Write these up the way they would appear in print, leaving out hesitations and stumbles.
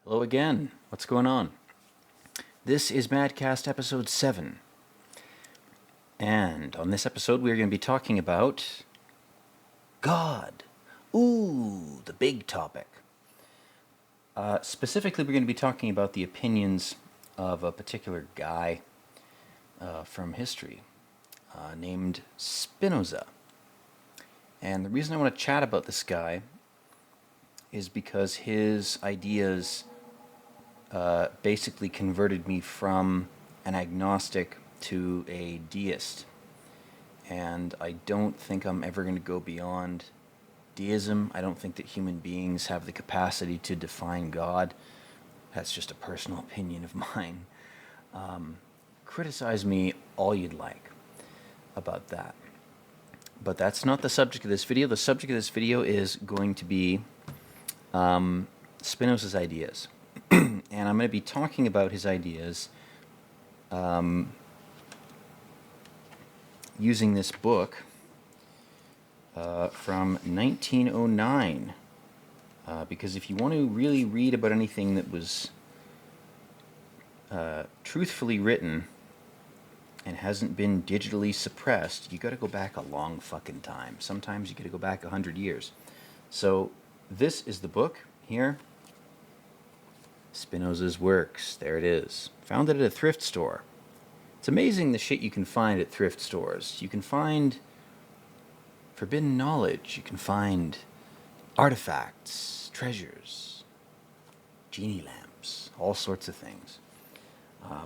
Hello again. What's going on? This is MADCAST episode 7. And on this episode, we're going to be talking about God. Ooh, the big topic. Specifically, we're going to be talking about the opinions of a particular guy from history named Spinoza. And the reason I want to chat about this guy is because his ideas basically converted me from an agnostic to a deist. And I don't think I'm ever going to go beyond deism. I don't think that human beings have the capacity to define God. That's just a personal opinion of mine. Criticize me all you'd like about that. But that's not the subject of this video. The subject of this video is going to be Spinoza's ideas. And I'm going to be talking about his ideas using this book from 1909. Because if you want to really read about anything that was truthfully written and hasn't been digitally suppressed, you got to go back a long fucking time. Sometimes you got to go back 100 years. So this is the book here. Spinoza's Works. There it is. Found it at a thrift store. It's amazing the shit you can find at thrift stores. You can find forbidden knowledge. You can find artifacts, treasures, genie lamps, all sorts of things.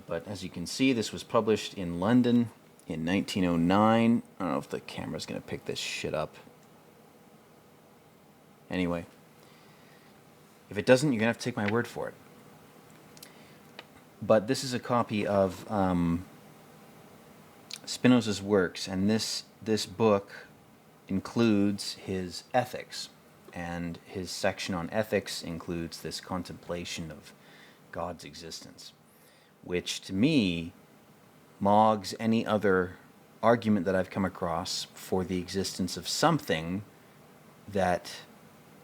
But as you can see, this was published in London in 1909. I don't know if the camera's going to pick this shit up. Anyway, if it doesn't, you're going to have to take my word for it. But this is a copy of Spinoza's Works, and this book includes his ethics, and his section on ethics includes this contemplation of God's existence, which to me mogs any other argument that I've come across for the existence of something that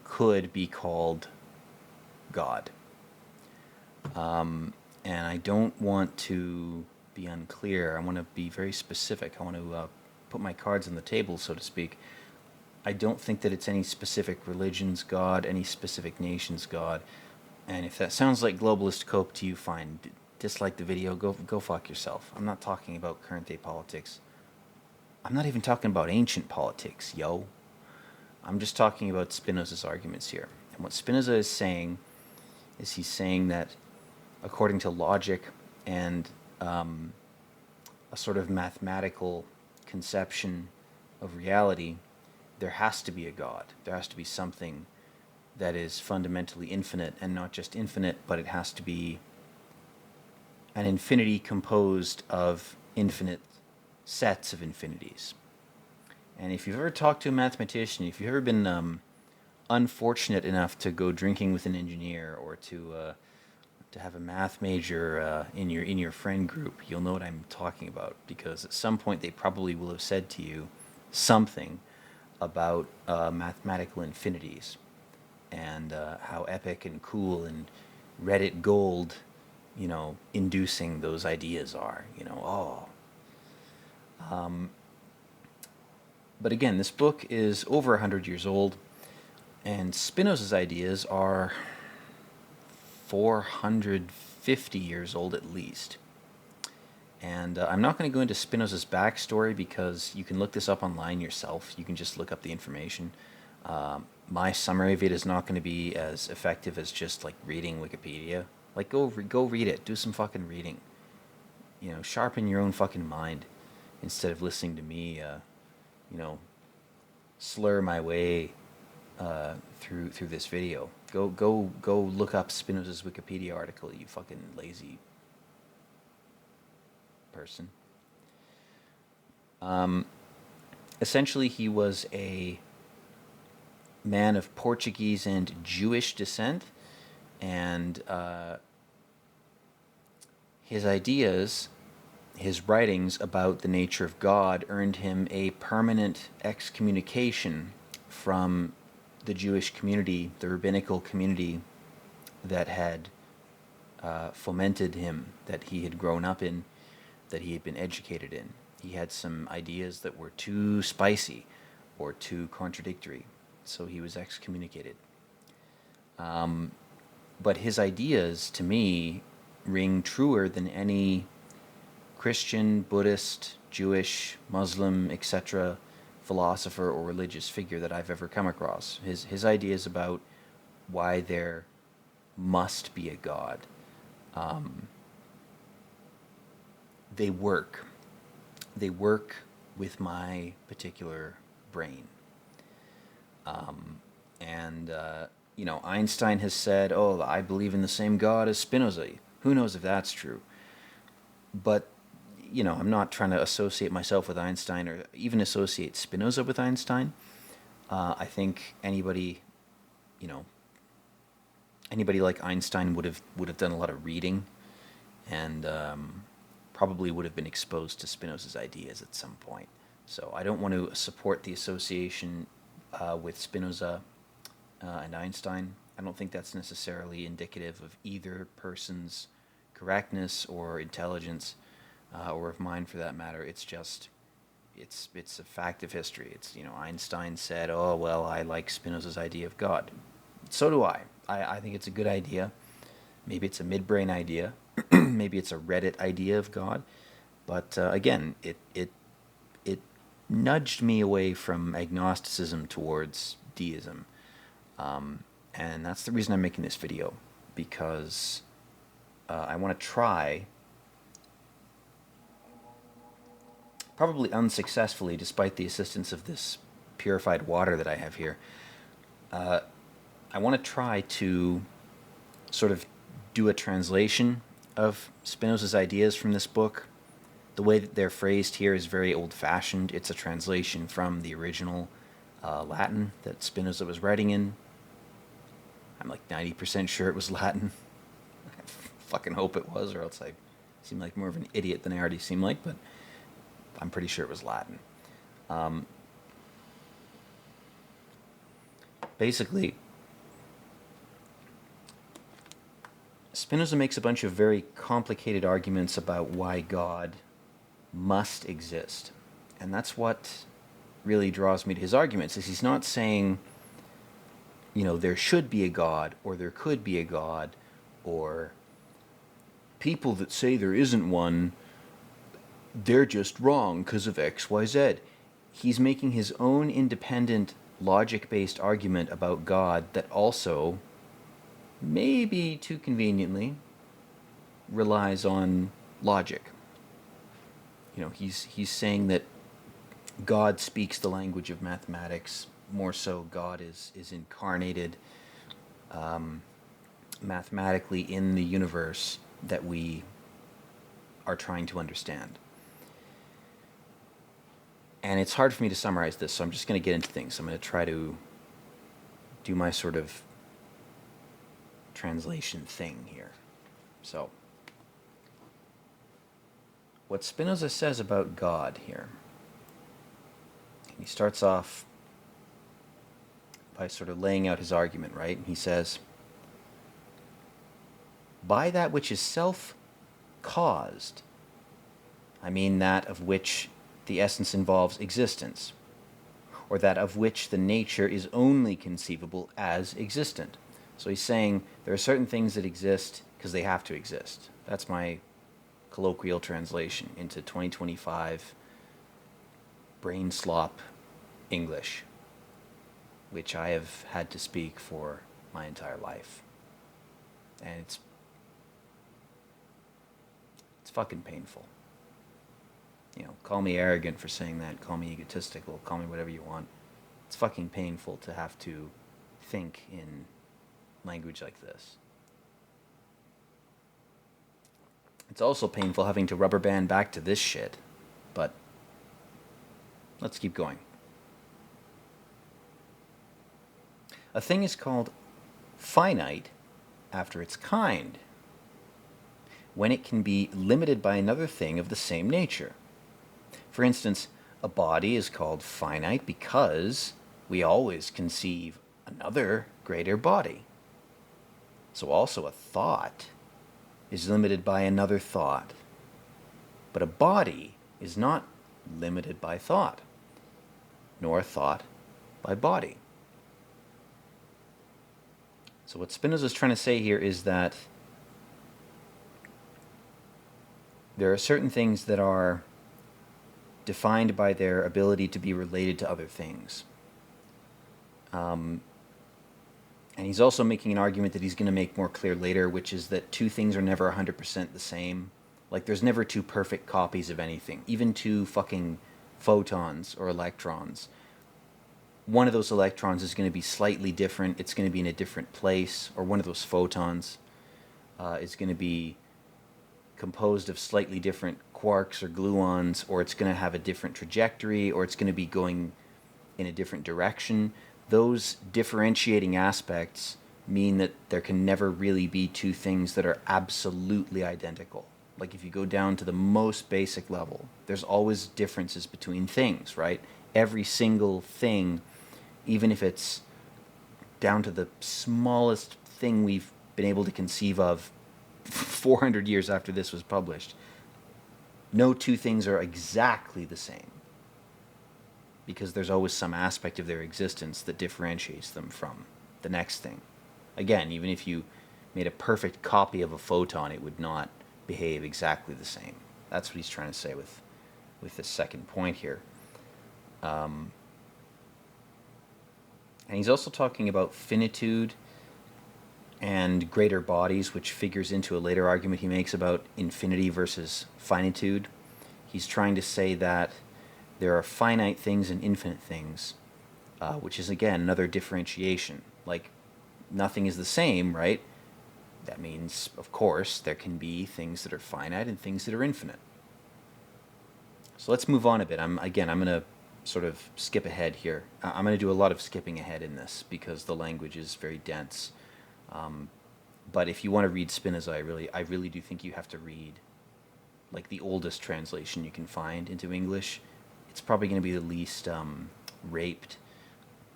could be called God. And I don't want to be unclear. I want to be very specific. I want to put my cards on the table, so to speak. I don't think that it's any specific religion's God, any specific nation's God. And if that sounds like globalist cope to you, fine. Dislike the video, go fuck yourself. I'm not talking about current day politics. I'm not even talking about ancient politics, yo. I'm just talking about Spinoza's arguments here. And what Spinoza is saying is he's saying that according to logic and a sort of mathematical conception of reality, there has to be a God. There has to be something that is fundamentally infinite, and not just infinite, but it has to be an infinity composed of infinite sets of infinities. And if you've ever talked to a mathematician, if you've ever been unfortunate enough to go drinking with an engineer or to have a math major in your friend group, you'll know what I'm talking about, because at some point they probably will have said to you something about mathematical infinities and how epic and cool and Reddit gold, inducing those ideas are. But again, this book is over 100 years old, and Spinoza's ideas are 450 years old at least. And I'm not going to go into Spinoza's backstory because you can look this up online yourself. You can just look up the information. My summary of it is not going to be as effective as just like reading Wikipedia. Like go read it. Do some fucking reading. Sharpen your own fucking mind instead of listening to me slur my way through this video. Go look up Spinoza's Wikipedia article, you fucking lazy person. Essentially, he was a man of Portuguese and Jewish descent, and his ideas, his writings about the nature of God earned him a permanent excommunication from the Jewish community, the rabbinical community that had fomented him, that he had grown up in, that he had been educated in. He had some ideas that were too spicy or too contradictory, so he was excommunicated. But his ideas, to me, ring truer than any Christian, Buddhist, Jewish, Muslim, etc. philosopher or religious figure that I've ever come across. His ideas about why there must be a God, they work. They work with my particular brain. Einstein has said, "Oh, I believe in the same God as Spinoza." Who knows if that's true? But I'm not trying to associate myself with Einstein or even associate Spinoza with Einstein. I think anybody like Einstein would have done a lot of reading, and probably would have been exposed to Spinoza's ideas at some point. So I don't want to support the association with Spinoza and Einstein. I don't think that's necessarily indicative of either person's correctness or intelligence, or of mine for that matter. It's just, it's a fact of history. It's, Einstein said, "Oh, well, I like Spinoza's idea of God." So do I. I think it's a good idea. Maybe it's a midbrain idea. Maybe it's a Reddit idea of God. But again, it nudged me away from agnosticism towards deism. And that's the reason I'm making this video, because I want to try, probably unsuccessfully despite the assistance of this purified water that I have here, I want to try to sort of do a translation of Spinoza's ideas from this book. The way that they're phrased here is very old-fashioned. It's a translation from the original Latin that Spinoza was writing in. I'm like 90% sure it was Latin. I fucking hope it was, or else I seem like more of an idiot than I already seem like, but I'm pretty sure it was Latin. Basically, Spinoza makes a bunch of very complicated arguments about why God must exist. And that's what really draws me to his arguments, is he's not saying, there should be a God, or there could be a God, or people that say there isn't one, they're just wrong because of X, Y, Z. He's making his own independent, logic-based argument about God that also, maybe too conveniently, relies on logic. He's saying that God speaks the language of mathematics. More so, God is incarnated mathematically in the universe that we are trying to understand. And it's hard for me to summarize this, so I'm just going to get into things. I'm going to try to do my sort of translation thing here. So, what Spinoza says about God here, he starts off by sort of laying out his argument, right? He says, "By that which is self-caused, I mean that of which the essence involves existence, or that of which the nature is only conceivable as existent." So he's saying there are certain things that exist because they have to exist. That's my colloquial translation into 2025 brain slop English, which I have had to speak for my entire life. And it's fucking painful. Call me arrogant for saying that, call me egotistical, call me whatever you want. It's fucking painful to have to think in language like this. It's also painful having to rubber band back to this shit, but let's keep going. A thing is called finite after its kind, when it can be limited by another thing of the same nature. For instance, a body is called finite because we always conceive another greater body. So also a thought is limited by another thought. But a body is not limited by thought, nor thought by body. So what Spinoza is trying to say here is that there are certain things that are defined by their ability to be related to other things. And he's also making an argument that he's going to make more clear later, which is that two things are never 100% the same. Like, there's never two perfect copies of anything, even two fucking photons or electrons. One of those electrons is going to be slightly different. It's going to be in a different place. Or one of those photons is going to be composed of slightly different quarks or gluons, or it's going to have a different trajectory, or it's going to be going in a different direction. Those differentiating aspects mean that there can never really be two things that are absolutely identical. Like, if you go down to the most basic level, there's always differences between things, right? Every single thing, even if it's down to the smallest thing we've been able to conceive of 400 years after this was published, no two things are exactly the same, because there's always some aspect of their existence that differentiates them from the next thing. Again, even if you made a perfect copy of a photon, it would not behave exactly the same. That's what he's trying to say with this second point here. And he's also talking about finitude and greater bodies, which figures into a later argument he makes about infinity versus finitude. He's trying to say that there are finite things and infinite things, which is, again, another differentiation. Like, nothing is the same, right? That means, of course, there can be things that are finite and things that are infinite. So let's move on a bit. I'm going to sort of skip ahead here. I'm going to do a lot of skipping ahead in this because the language is very dense. But if you want to read Spinoza, I really do think you have to read like the oldest translation you can find into English. It's probably going to be the least raped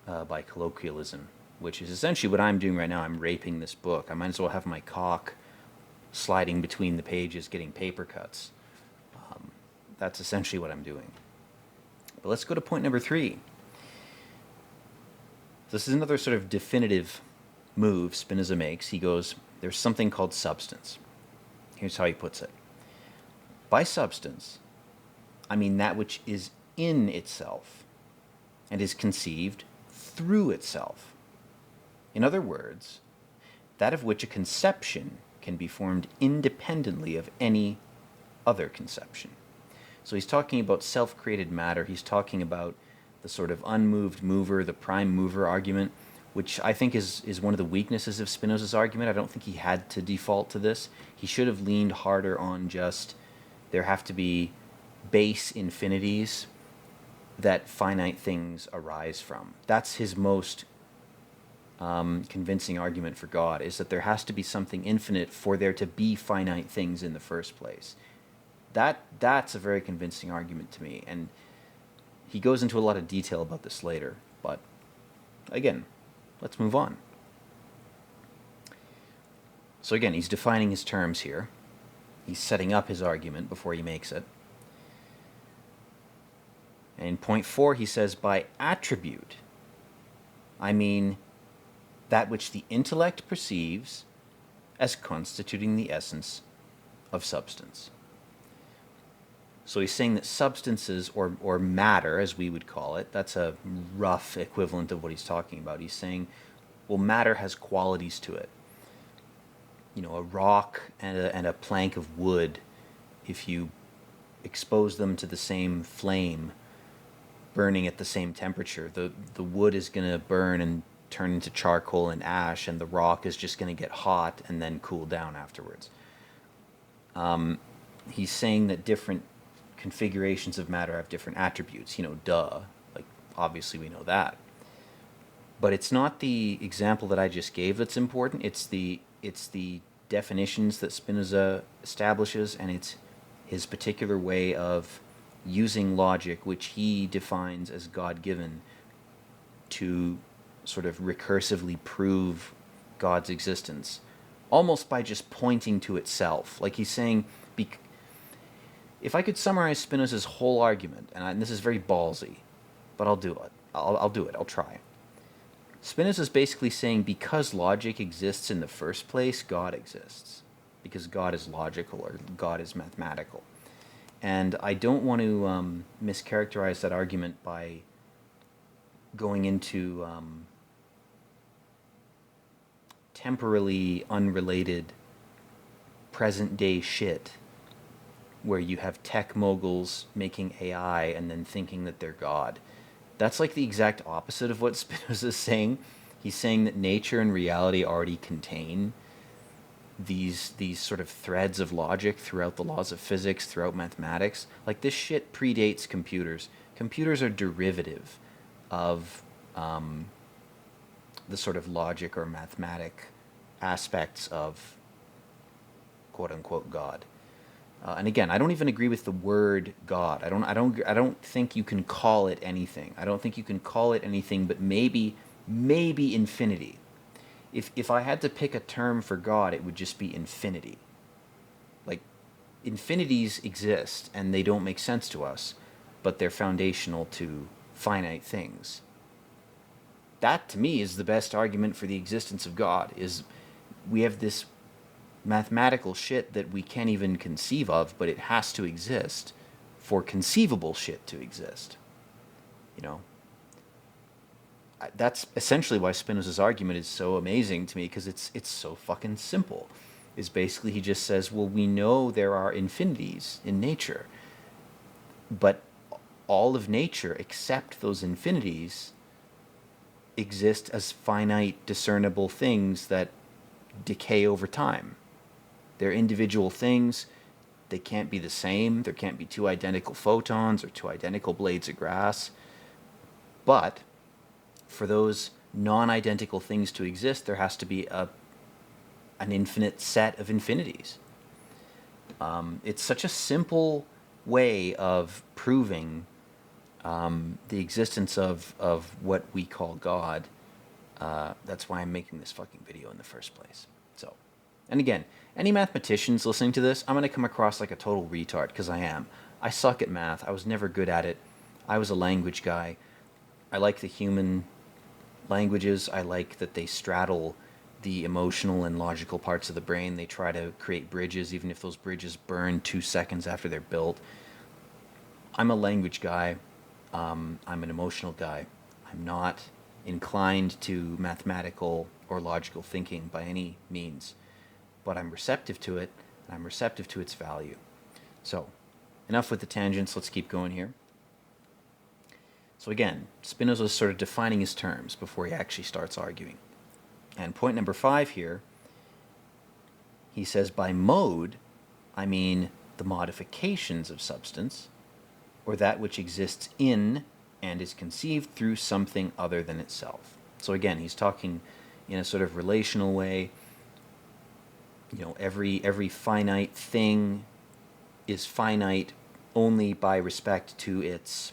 by colloquialism, which is essentially what I'm doing right now. I'm raping this book. I might as well have my cock sliding between the pages, getting paper cuts. That's essentially what I'm doing. But let's go to point number 3. This is another sort of definitive move Spinoza makes. He goes, there's something called substance. Here's how he puts it. By substance, I mean that which is in itself and is conceived through itself. In other words, that of which a conception can be formed independently of any other conception. So he's talking about self-created matter. He's talking about the sort of unmoved mover, the prime mover argument, which I think is one of the weaknesses of Spinoza's argument. I don't think he had to default to this. He should have leaned harder on just there have to be base infinities that finite things arise from. That's his most convincing argument for God, is that there has to be something infinite for there to be finite things in the first place. That's a very convincing argument to me, and he goes into a lot of detail about this later, but again, let's move on. So again, he's defining his terms here. He's setting up his argument before he makes it. And in point 4, he says, by attribute, I mean that which the intellect perceives as constituting the essence of substance. So he's saying that substances, or matter, as we would call it, that's a rough equivalent of what he's talking about. He's saying, well, matter has qualities to it. You know, a rock and a plank of wood, if you expose them to the same flame, burning at the same temperature, the wood is going to burn and turn into charcoal and ash, and the rock is just going to get hot and then cool down afterwards. He's saying that different configurations of matter have different attributes. You know, duh. Like, obviously we know that. But it's not the example that I just gave that's important. It's the definitions that Spinoza establishes, and it's his particular way of using logic, which he defines as God-given, to sort of recursively prove God's existence almost by just pointing to itself. Like he's saying, if I could summarize Spinoza's whole argument, and this is very ballsy, but I'll do it. I'll do it. I'll try. Spinoza's basically saying because logic exists in the first place, God exists. Because God is logical or God is mathematical. And I don't want to mischaracterize that argument by going into temporally unrelated present-day shit where you have tech moguls making AI and then thinking that they're God. That's like the exact opposite of what Spinoza is saying. He's saying that nature and reality already contain these sort of threads of logic throughout the laws of physics, throughout mathematics. Like, this shit predates computers. Computers are derivative of the sort of logic or mathematic aspects of quote-unquote God. And again, I don't even agree with the word God. I don't think you can call it anything. I don't think you can call it anything but maybe infinity. If I had to pick a term for God, it would just be infinity. Like, infinities exist and they don't make sense to us, but they're foundational to finite things. That, to me, is the best argument for the existence of God, is we have this mathematical shit that we can't even conceive of, but it has to exist for conceivable shit to exist. You know? That's essentially why Spinoza's argument is so amazing to me, because it's so fucking simple. Is basically he just says, well, we know there are infinities in nature, but all of nature except those infinities exist as finite, discernible things that decay over time. They're individual things. They can't be the same. There can't be two identical photons or two identical blades of grass. But for those non-identical things to exist, there has to be an infinite set of infinities. It's such a simple way of proving the existence of what we call God. That's why I'm making this fucking video in the first place. So, and again, any mathematicians listening to this, I'm going to come across like a total retard, because I am. I suck at math. I was never good at it. I was a language guy. I like the human languages. I like that they straddle the emotional and logical parts of the brain. They try to create bridges, even if those bridges burn 2 seconds after they're built. I'm a language guy. I'm an emotional guy. I'm not inclined to mathematical or logical thinking by any means, but I'm receptive to it, and I'm receptive to its value. So, enough with the tangents, let's keep going here. So again, Spinoza is sort of defining his terms before he actually starts arguing. And point number 5 here, he says, by mode, I mean the modifications of substance, or that which exists in and is conceived through something other than itself. So again, he's talking in a sort of relational way. You know, every finite thing is finite only by respect to its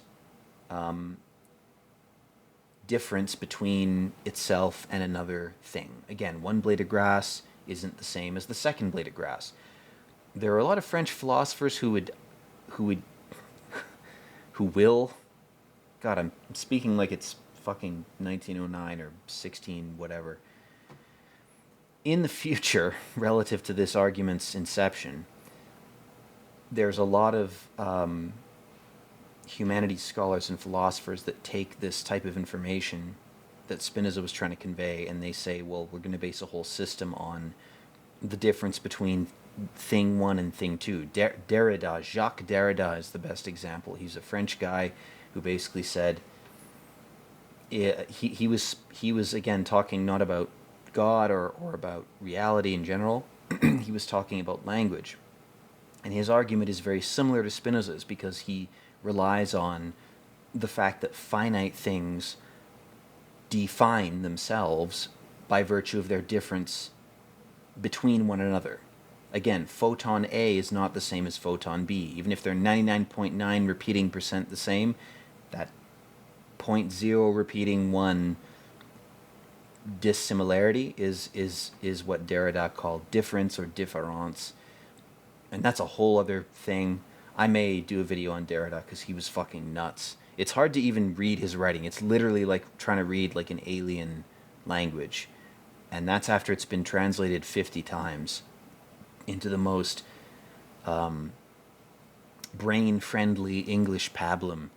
difference between itself and another thing. Again, one blade of grass isn't the same as the second blade of grass. There are a lot of French philosophers who will, God, I'm speaking like it's fucking 1909 or 16 whatever. In the future, relative to this argument's inception, there's a lot of humanities scholars and philosophers that take this type of information that Spinoza was trying to convey, and they say, well, we're going to base a whole system on the difference between thing one and thing two. Derrida, Jacques Derrida is the best example. He's a French guy who basically said, he was again talking not about God or about reality in general. He was talking about language. And his argument is very similar to Spinoza's, because he relies on the fact that finite things define themselves by virtue of their difference between one another. Again, photon A is not the same as photon B. Even if they're 99.9 repeating percent the same, that 0.0 repeating 1 dissimilarity is what Derrida called difference or différance, and that's a whole other thing. I may do a video on Derrida because he was fucking nuts. It's hard to even read his writing. It's literally like trying to read like an alien language, and that's after it's been translated 50 times into the most brain-friendly English pablum.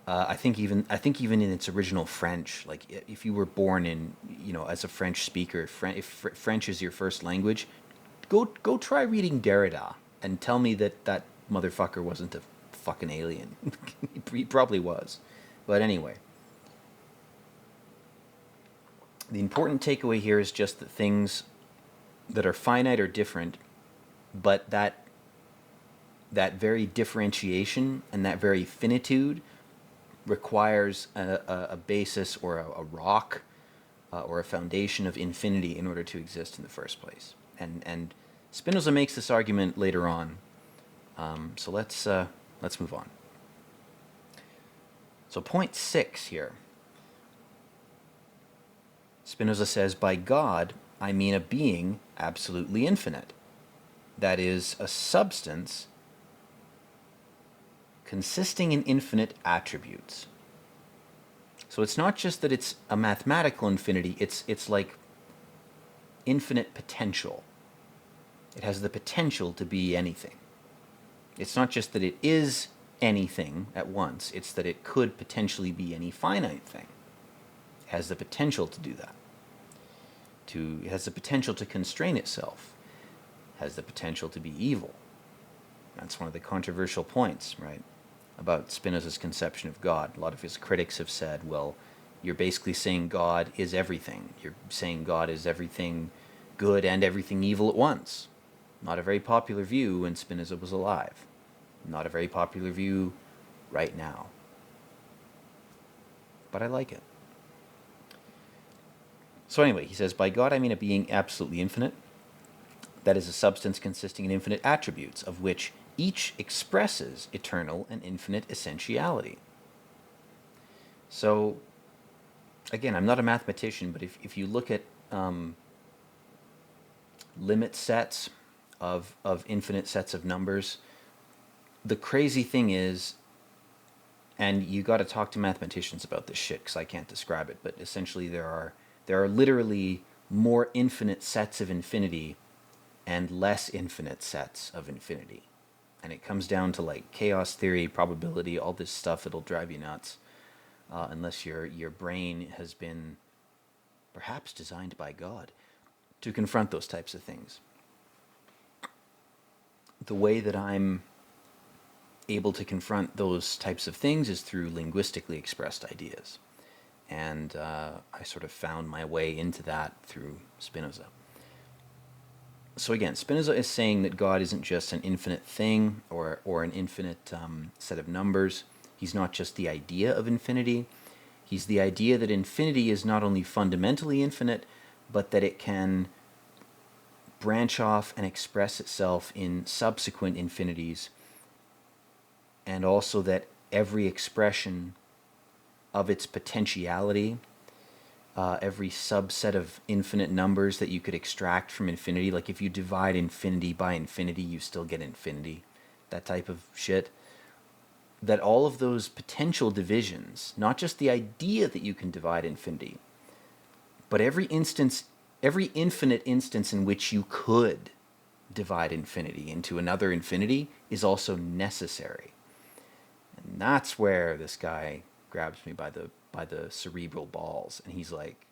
I think even in its original French, like if you were born in, as a French speaker, if French is your first language, go try reading Derrida and tell me that motherfucker wasn't a fucking alien. He probably was, but anyway. The important takeaway here is just that things that are finite are different, but that very differentiation and that very finitude requires a basis or a rock or a foundation of infinity in order to exist in the first place. And Spinoza makes this argument later on. So let's move on. So point 6 here. Spinoza says, by God, I mean a being absolutely infinite. That is, a substance consisting in infinite attributes. So it's not just that it's a mathematical infinity, it's like infinite potential. It has the potential to be anything. It's not just that it is anything at once, it's that it could potentially be any finite thing. It has the potential to do that. It has the potential to constrain itself. It has the potential to be evil. That's one of the controversial points, right, about Spinoza's conception of God. A lot of his critics have said, well, you're basically saying God is everything. You're saying God is everything good and everything evil at once. Not a very popular view when Spinoza was alive. Not a very popular view right now. But I like it. So anyway, he says, by God I mean a being absolutely infinite. That is a substance consisting in infinite attributes, of which each expresses eternal and infinite essentiality. So, again, I'm not a mathematician, but if you look at limit sets of infinite sets of numbers, the crazy thing is, and you got to talk to mathematicians about this shit because I can't describe it, but essentially there are literally more infinite sets of infinity and less infinite sets of infinity. And it comes down to like chaos theory, probability, all this stuff that'll drive you nuts, unless your brain has been perhaps designed by God to confront those types of things. The way that I'm able to confront those types of things is through linguistically expressed ideas. And I sort of found my way into that through Spinoza. So again, Spinoza is saying that God isn't just an infinite thing or an infinite set of numbers. He's not just the idea of infinity. He's the idea that infinity is not only fundamentally infinite, but that it can branch off and express itself in subsequent infinities, and also that every expression of its potentiality, every subset of infinite numbers that you could extract from infinity, like if you divide infinity by infinity, you still get infinity, that type of shit, that all of those potential divisions, not just the idea that you can divide infinity, but every infinite instance in which you could divide infinity into another infinity is also necessary. And that's where this guy grabs me by the cerebral balls, and he's like,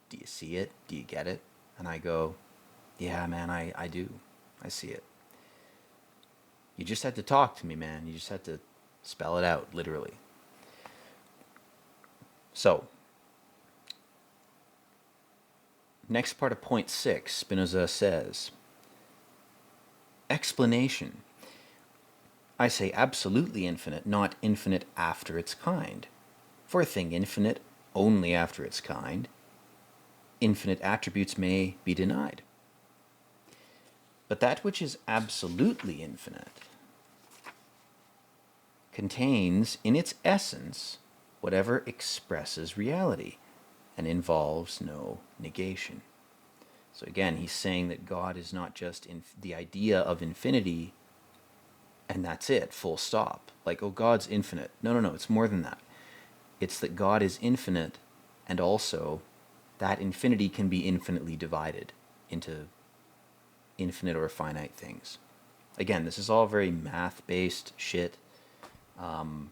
do you see it? Do you get it? And I go, yeah, man, I do. I see it. You just had to talk to me, man. You just had to spell it out, literally. So, next part of point 6, Spinoza says, explanation. I say absolutely infinite, not infinite after its kind. For a thing infinite only after its kind, infinite attributes may be denied. But that which is absolutely infinite contains in its essence whatever expresses reality, and involves no negation. So again, he's saying that God is not just in the idea of infinity and that's it, full stop. Like, oh, God's infinite. No, it's more than that. It's that God is infinite, and also that infinity can be infinitely divided into infinite or finite things. Again, this is all very math-based shit. I'm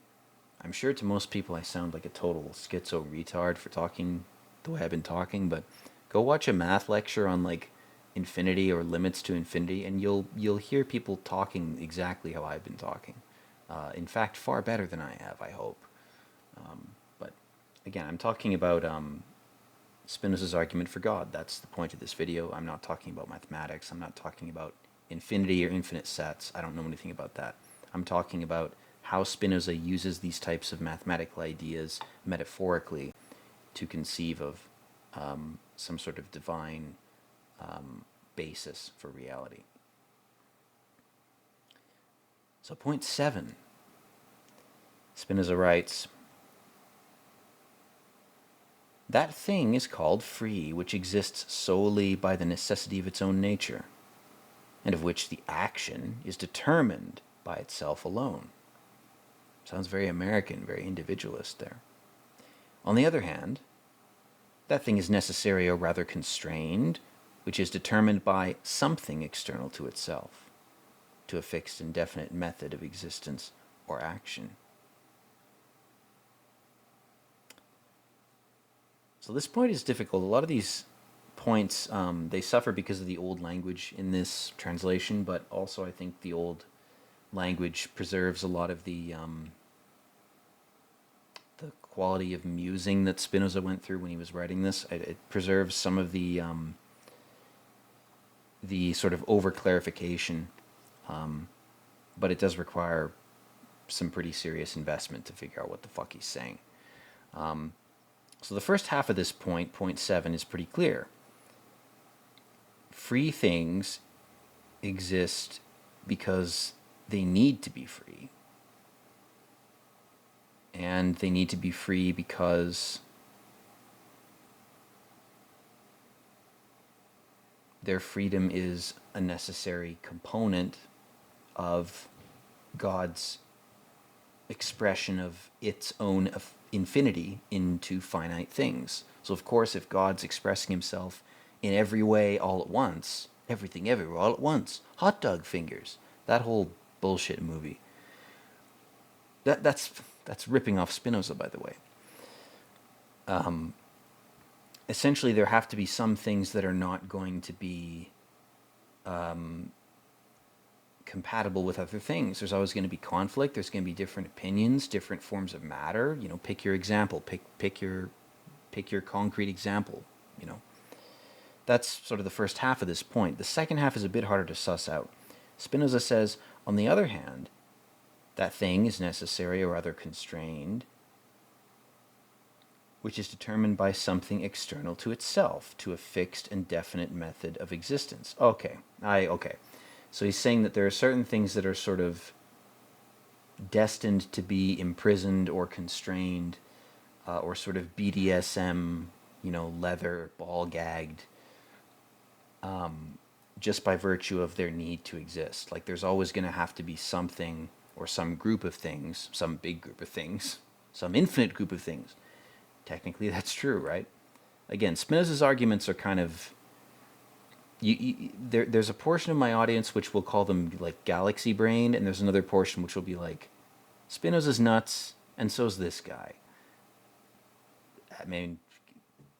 sure to most people I sound like a total schizo retard for talking the way I've been talking, but go watch a math lecture on like infinity or limits to infinity, and you'll hear people talking exactly how I've been talking. In fact, far better than I have, I hope. But again, I'm talking about Spinoza's argument for God. That's the point of this video. I'm not talking about mathematics. I'm not talking about infinity or infinite sets. I don't know anything about that. I'm talking about how Spinoza uses these types of mathematical ideas metaphorically to conceive of some sort of divine basis for reality. So point 7, Spinoza writes, that thing is called free which exists solely by the necessity of its own nature, and of which the action is determined by itself alone. Sounds very American, very individualist there. On the other hand, that thing is necessary or rather constrained, which is determined by something external to itself, to a fixed and definite method of existence or action. So this point is difficult. A lot of these points, they suffer because of the old language in this translation, but also I think the old language preserves a lot of the quality of musing that Spinoza went through when he was writing this. It preserves some of the sort of over-clarification, but it does require some pretty serious investment to figure out what the fuck he's saying. So the first half of this point, point 7, is pretty clear. Free things exist because they need to be free. And they need to be free because their freedom is a necessary component of God's expression of its own infinity into finite things. So of course, if God's expressing himself in every way all at once, everything everywhere all at once, hot dog fingers, that whole bullshit movie, that's ripping off Spinoza, by the way. Essentially, there have to be some things that are not going to be compatible with other things. There's always going to be conflict. There's going to be different opinions, different forms of matter. You know, pick your example. Pick your concrete example. You know, that's sort of the first half of this point. The second half is a bit harder to suss out. Spinoza says, on the other hand, that thing is necessary or other constrained, which is determined by something external to itself, to a fixed and definite method of existence. Okay. So he's saying that there are certain things that are sort of destined to be imprisoned or constrained, or sort of BDSM, leather, ball-gagged, just by virtue of their need to exist. Like there's always going to have to be something or some group of things, some big group of things, some infinite group of things. Technically, that's true, right? Again, Spinoza's arguments are kind of... there's a portion of my audience which will call them like galaxy brain, and there's another portion which will be like, Spinoza's nuts, and so's this guy. I mean,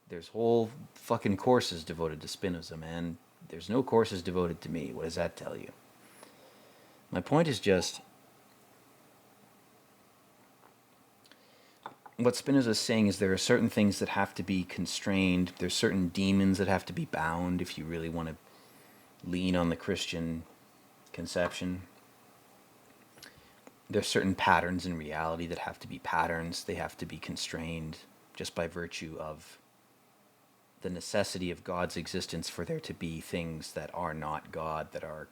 there's whole fucking courses devoted to Spinoza, man. There's no courses devoted to me. What does that tell you? My point is just... what Spinoza is saying is there are certain things that have to be constrained. There's certain demons that have to be bound if you really want to lean on the Christian conception. There's certain patterns in reality that have to be patterns. They have to be constrained just by virtue of the necessity of God's existence for there to be things that are not God, that are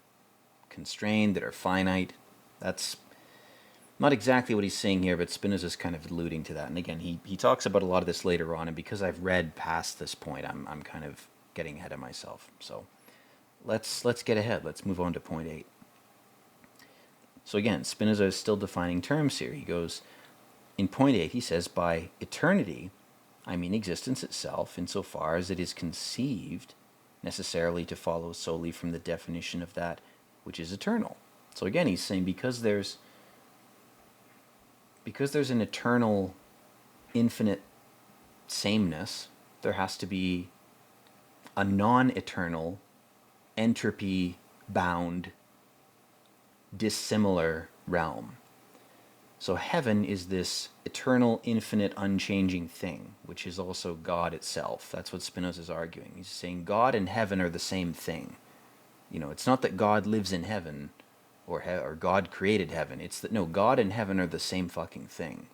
constrained, that are finite. That's Not exactly what he's saying here, but Spinoza's kind of alluding to that. And again, he talks about a lot of this later on, and because I've read past this point, I'm kind of getting ahead of myself. So let's get ahead. Let's move on to point 8. So again, Spinoza is still defining terms here. He goes, in point 8, he says, by eternity, I mean existence itself, insofar as it is conceived necessarily to follow solely from the definition of that which is eternal. So again, he's saying because there's an eternal, infinite sameness, there has to be a non-eternal, entropy-bound, dissimilar realm. So heaven is this eternal, infinite, unchanging thing, which is also God itself. That's what Spinoza is arguing. He's saying God and heaven are the same thing. You know, it's not that God lives in heaven or God created heaven. It's that, no, God and heaven are the same fucking thing.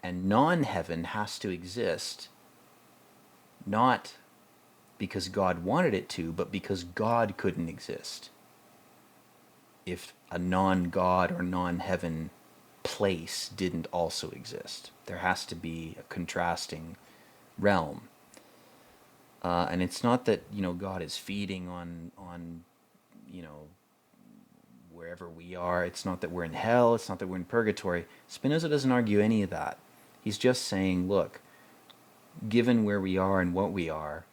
And non-heaven has to exist, not because God wanted it to, but because God couldn't exist if a non-God or non-heaven place didn't also exist. There has to be a contrasting realm. And it's not that, you know, God is feeding on you know, wherever we are. It's not that we're in hell. It's not that we're in purgatory. Spinoza doesn't argue any of that. He's just saying, look, given where we are and what we are,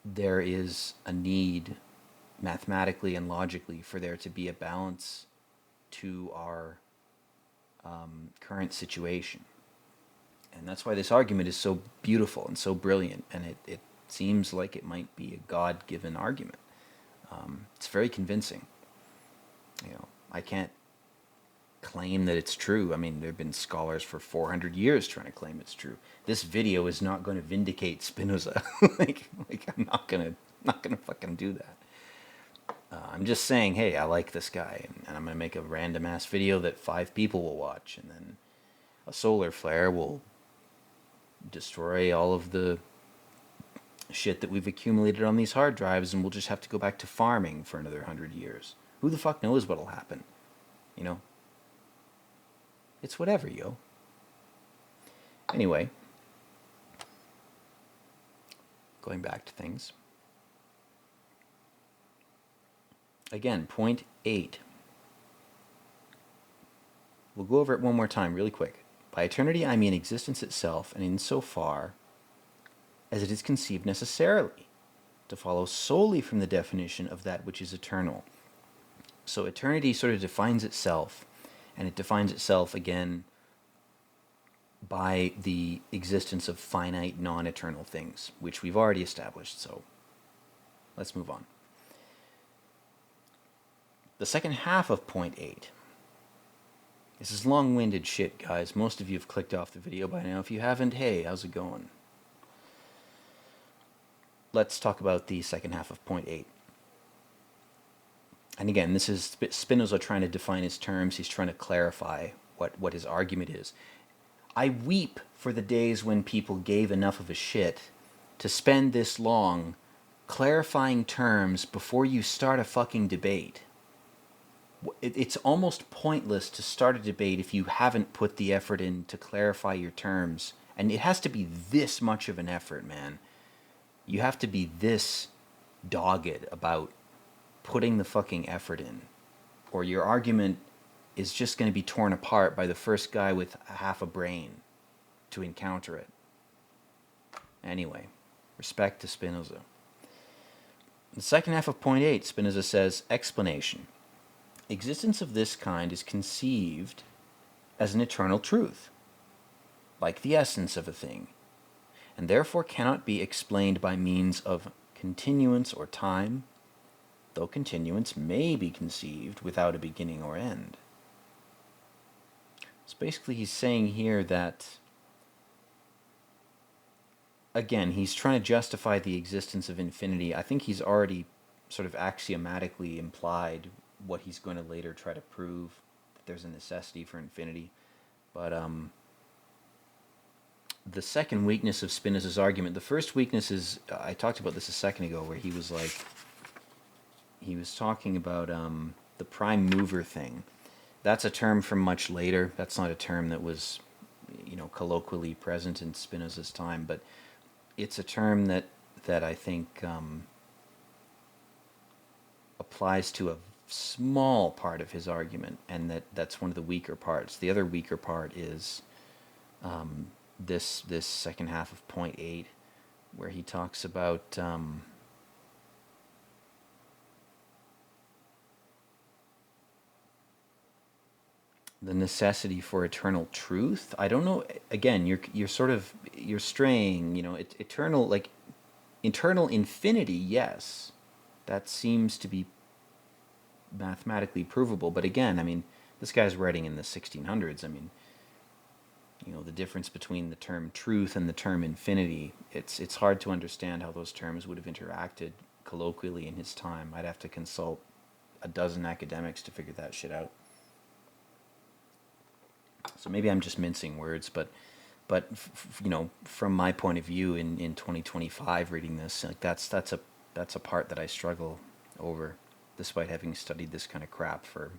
there is a need mathematically and logically for there to be a balance to our current situation. And that's why this argument is so beautiful and so brilliant, and it seems like it might be a God-given argument. It's very convincing. You know, I can't claim that it's true. I mean, there have been scholars for 400 years trying to claim it's true. This video is not going to vindicate Spinoza. like I'm not gonna fucking do that. I'm just saying, hey, I like this guy, and I'm gonna make a random ass video that 5 people will watch, and then a solar flare will destroy all of the shit that we've accumulated on these hard drives, and we'll just have to go back to farming for another 100 years. Who the fuck knows what'll happen? You know? It's whatever, yo. Anyway, going back to things. Again, point 8. We'll go over it one more time really quick. By eternity, I mean existence itself, and insofar as it is conceived necessarily to follow solely from the definition of that which is eternal. So eternity sort of defines itself, and it defines itself again by the existence of finite, non-eternal things, which we've already established, so let's move on. The second half of point 8. This is long-winded shit, guys. Most of you have clicked off the video by now. If you haven't, hey, how's it going? Let's talk about the second half of point 8. And again, this is Spinoza trying to define his terms. He's trying to clarify what his argument is. I weep for the days when people gave enough of a shit to spend this long clarifying terms before you start a fucking debate. It's almost pointless to start a debate if you haven't put the effort in to clarify your terms. And it has to be this much of an effort, man. You have to be this dogged about putting the fucking effort in, or your argument is just going to be torn apart by the first guy with half a brain to encounter it. Anyway, respect to Spinoza. The second half of point 8, Spinoza says, explanation. Existence of this kind is conceived as an eternal truth, like the essence of a thing, and therefore cannot be explained by means of continuance or time, though continuance may be conceived without a beginning or end. So basically he's saying here that, again, he's trying to justify the existence of infinity. I think he's already sort of axiomatically implied what he's going to later try to prove, that there's a necessity for infinity. But the second weakness of Spinoza's argument, the first weakness is, I talked about this a second ago, where he was talking about the prime mover thing. That's a term from much later. That's not a term that was, colloquially present in Spinoza's time, but it's a term that I think applies to a small part of his argument, and that's one of the weaker parts. The other weaker part is this second half of point 8, where he talks about the necessity for eternal truth. I don't know. Again, you're straying. Eternal, like internal infinity. Yes, that seems to be mathematically provable. But again, I mean, this guy's writing in the 1600s. I mean, the difference between the term truth and the term infinity. It's hard to understand how those terms would have interacted colloquially in his time. I'd have to consult a dozen academics to figure that shit out. So maybe I'm just mincing words, but from my point of view in 2025, reading this, like that's a part that I struggle over, despite having studied this kind of crap for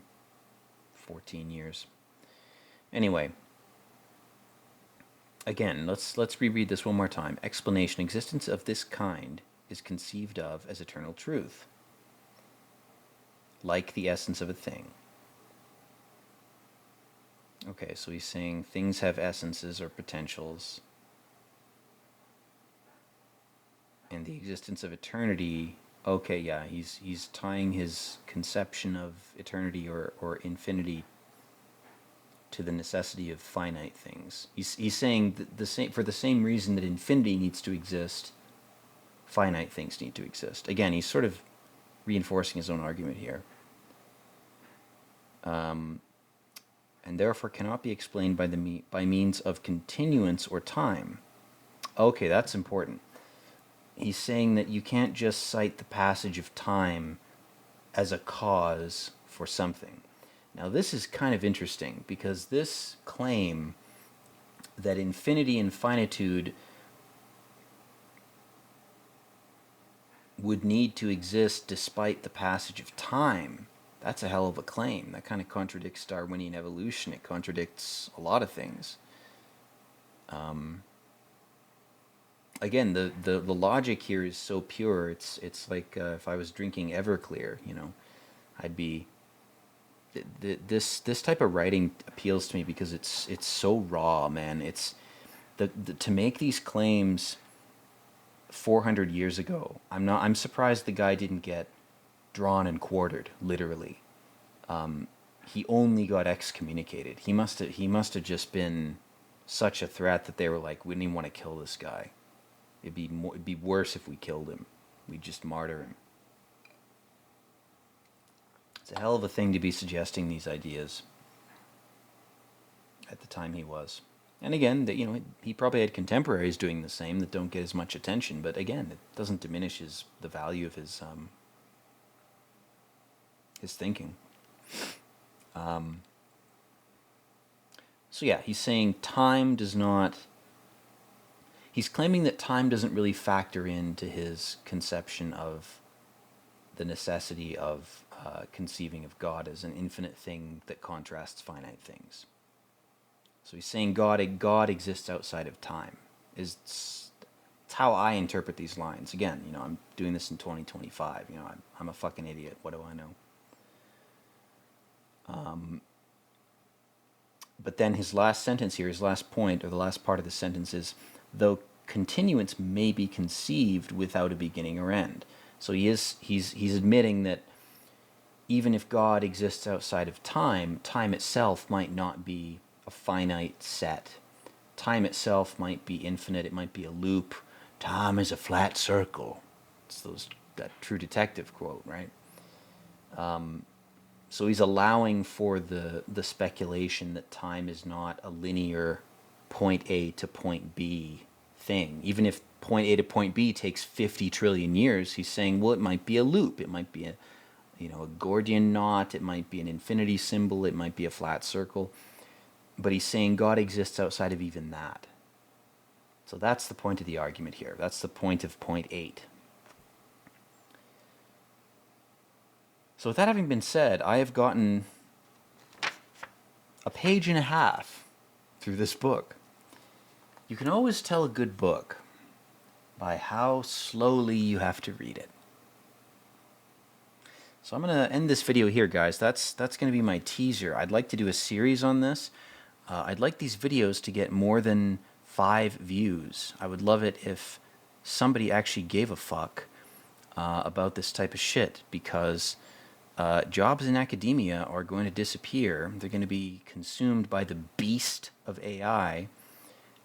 14 years. Anyway, again, let's reread this one more time. Explanation: existence of this kind is conceived of as eternal truth, like the essence of a thing. Okay, so he's saying things have essences or potentials, and the existence of eternity. Okay, yeah, he's tying his conception of eternity or infinity to the necessity of finite things. He's saying the same, for the same reason that infinity needs to exist, finite things need to exist. Again, he's sort of reinforcing his own argument here. And therefore cannot be explained by means of continuance or time. Okay, that's important. He's saying that you can't just cite the passage of time as a cause for something. Now, this is kind of interesting, because this claim that infinity and finitude would need to exist despite the passage of time, that's a hell of a claim. That kind of contradicts Darwinian evolution. It contradicts a lot of things. Again, the logic here is so pure. It's like if I was drinking Everclear, I'd be. This type of writing appeals to me because it's so raw, man. It's to make these claims 400 years ago. I'm surprised the guy didn't get drawn and quartered, literally. He only got excommunicated. He must have just been such a threat that they were like, we didn't even want to kill this guy. It'd be worse if we killed him. We'd just martyr him. It's a hell of a thing to be suggesting these ideas at the time he was. And again, that he probably had contemporaries doing the same that don't get as much attention. But again, it doesn't diminish the value of his thinking. So yeah, he's saying time does not. He's claiming that time doesn't really factor into his conception of the necessity of conceiving of God as an infinite thing that contrasts finite things. So he's saying God exists outside of time. It's how I interpret these lines. Again, I'm doing this in 2025. I'm a fucking idiot. What do I know? But then his last sentence here, his last point, or the last part of the sentence is, though continuance may be conceived without a beginning or end. So he's admitting that even if God exists outside of time, time itself might not be a finite set. Time itself might be infinite. It might be a loop. Time is a flat circle. It's that True Detective quote, right? So he's allowing for the speculation that time is not a linear point A to point B thing. Even if point A to point B takes 50 trillion years, he's saying, well, it might be a loop. It might be a Gordian knot. It might be an infinity symbol. It might be a flat circle. But he's saying God exists outside of even that. So that's the point of the argument here. That's the point of point 8. So with that having been said, I have gotten a page and a half through this book. You can always tell a good book by how slowly you have to read it. So I'm going to end this video here, guys. That's going to be my teaser. I'd like to do a series on this. I'd like these videos to get more than 5 views. I would love it if somebody actually gave a fuck about this type of shit, because jobs in academia are going to disappear. They're going to be consumed by the beast of AI,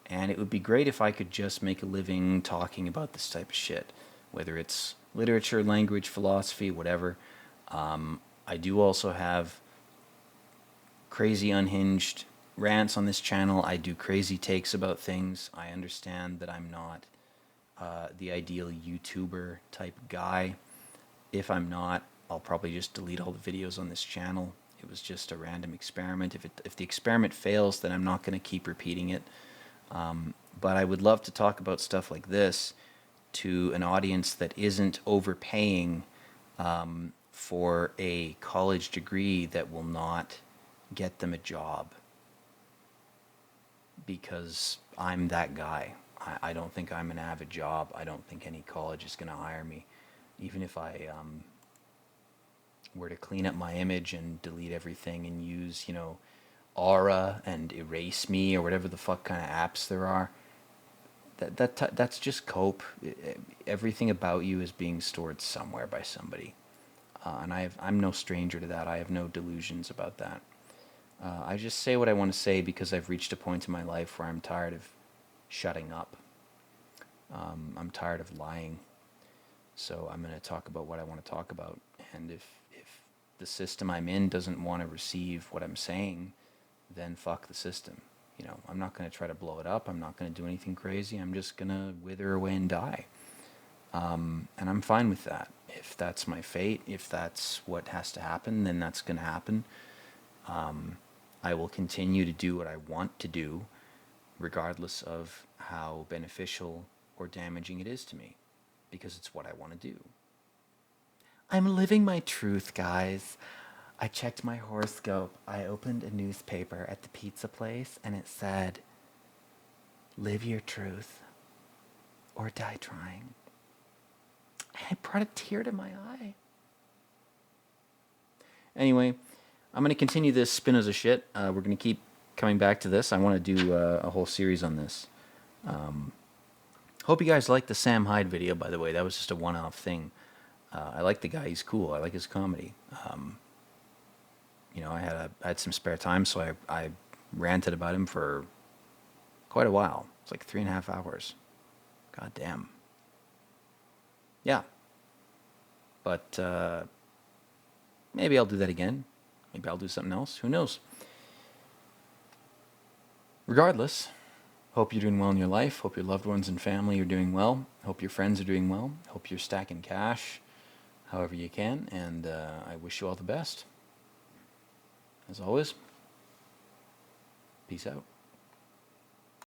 and it would be great if I could just make a living talking about this type of shit, whether it's literature, language, philosophy, whatever. I do also have crazy unhinged rants on this channel. I do crazy takes about things. I understand that I'm not the ideal YouTuber type guy. If I'm not, I'll probably just delete all the videos on this channel. It was just a random experiment. If the experiment fails, then I'm not going to keep repeating it. But I would love to talk about stuff like this to an audience that isn't overpaying for a college degree that will not get them a job, because I'm that guy. I don't think I'm an avid job. I don't think any college is going to hire me. Even if I were to clean up my image and delete everything and use, Aura and Erase Me or whatever the fuck kind of apps there are, that's just cope. Everything about you is being stored somewhere by somebody. And I'm no stranger to that. I have no delusions about that. I just say what I want to say because I've reached a point in my life where I'm tired of shutting up. I'm tired of lying. So I'm going to talk about what I want to talk about. And if the system I'm in doesn't want to receive what I'm saying, then fuck the system. I'm not going to try to blow it up. I'm not going to do anything crazy. I'm just going to wither away and die. And I'm fine with that. If that's my fate, if that's what has to happen, then that's going to happen. I will continue to do what I want to do, regardless of how beneficial or damaging it is to me, because it's what I want to do. I'm living my truth, guys. I checked my horoscope. I opened a newspaper at the pizza place, and it said, "Live your truth or die trying." I brought a tear to my eye. Anyway, I'm going to continue this Spinoza shit. We're going to keep coming back to this. I want to do a whole series on this. Hope you guys liked the Sam Hyde video, by the way. That was just a one-off thing. I like the guy. He's cool. I like his comedy. I had some spare time, so I ranted about him for quite a while. It's like 3.5 hours. God damn. Yeah. But maybe I'll do that again. Maybe I'll do something else. Who knows? Regardless, hope you're doing well in your life. Hope your loved ones and family are doing well. Hope your friends are doing well. Hope you're stacking cash however you can. And I wish you all the best. As always, peace out.